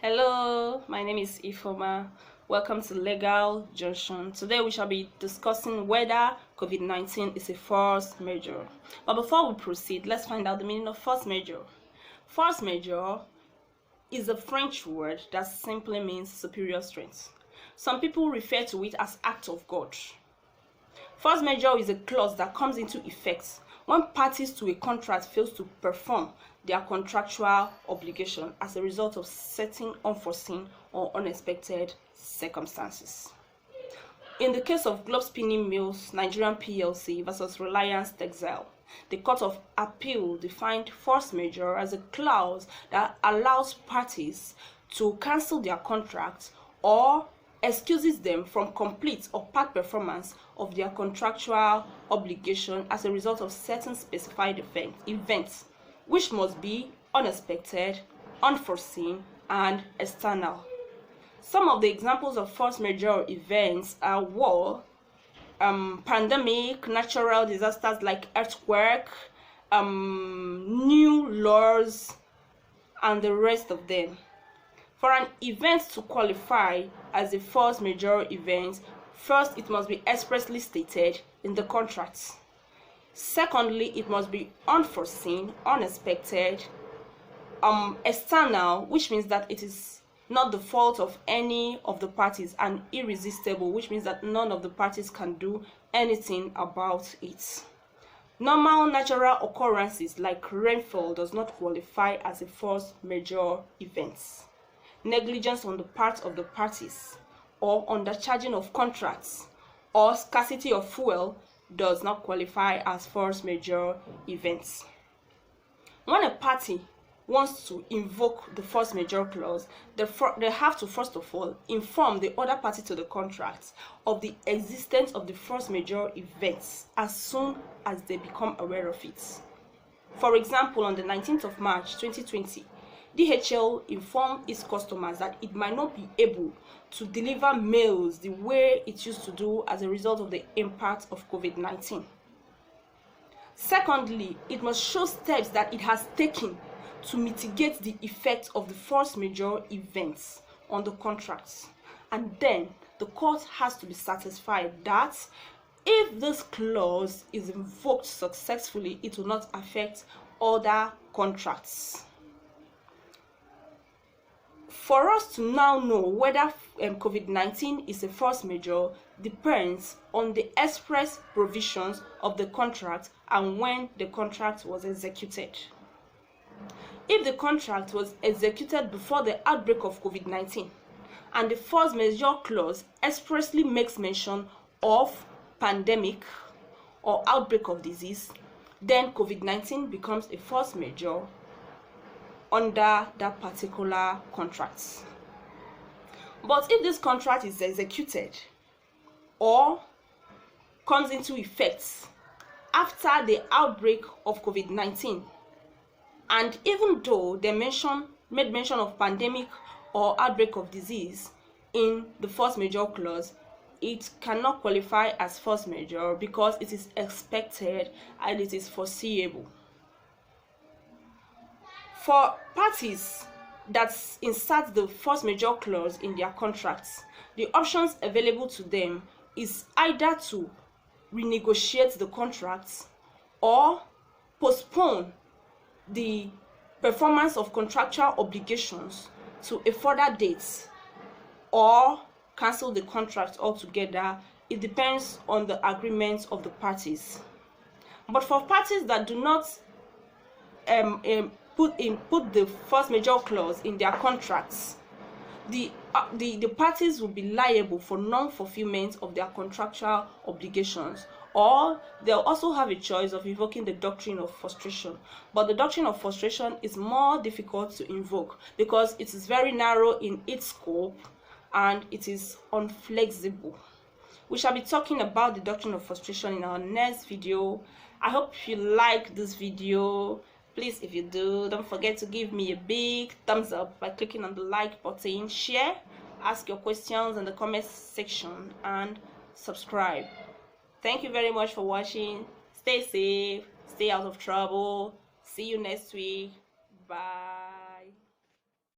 Hello, my name is Ifoma. Welcome to Legal Junction. Today we shall be discussing whether COVID-19 is a force majeure. But before we proceed, let's find out the meaning of force majeure. Force majeure is a French word that simply means superior strength. Some people refer to it as act of God. Force majeure is a clause that comes into effect when parties to a contract fails to perform their contractual obligation as a result of certain unforeseen or unexpected circumstances. In the case of Globe Spinning Mills Nigerian PLC versus Reliance Textile, the Court of Appeal defined force majeure as a clause that allows parties to cancel their contract or excuses them from complete or part performance of their contractual obligation as a result of certain specified events, which must be unexpected, unforeseen, and external. Some of the examples of force majeure events are war, pandemic, natural disasters like earthquake, new laws, and the rest of them. For an event to qualify as a force majeure event, first it must be expressly stated in the contract. Secondly, it must be unforeseen, unexpected, external, which means that it is not the fault of any of the parties, and irresistible, which means that none of the parties can do anything about it. Normal natural occurrences like rainfall does not qualify as a force majeure event. Negligence on the part of the parties or undercharging of contracts or scarcity of fuel does not qualify as force majeure events. When a party wants to invoke the force majeure clause, they have to first of all inform the other party to the contract of the existence of the force majeure events as soon as they become aware of it. For example, on the 19th of March 2020, DHL informed its customers that it might not be able to deliver mails the way it used to do as a result of the impact of COVID-19. Secondly, it must show steps that it has taken to mitigate the effect of the force majeure events on the contracts. And then the court has to be satisfied that if this clause is invoked successfully, it will not affect other contracts. For us to now know whether COVID-19 is a force majeure depends on the express provisions of the contract and when the contract was executed. If the contract was executed before the outbreak of COVID-19 and the force majeure clause expressly makes mention of pandemic or outbreak of disease, then COVID-19 becomes a force majeure under that particular contract. But if this contract is executed or comes into effect after the outbreak of COVID-19, and even though they made mention of pandemic or outbreak of disease in the force majeure clause, it cannot qualify as force majeure because it is expected and it is foreseeable. For parties that insert the force majeure clause in their contracts, the options available to them is either to renegotiate the contracts or postpone the performance of contractual obligations to a further date or cancel the contract altogether. It depends on the agreement of the parties. But for parties that do not put the force majeure clause in their contracts, the parties will be liable for non-fulfillment of their contractual obligations, or they'll also have a choice of invoking the doctrine of frustration. But the doctrine of frustration is more difficult to invoke because it is very narrow in its scope and it is unflexible. We shall be talking about the doctrine of frustration in our next video. I hope you like this video. Please, if you do, don't forget to give me a big thumbs up by clicking on the like button, share, ask your questions in the comment section, and subscribe. Thank you very much for watching. Stay safe, stay out of trouble. See you next week. Bye.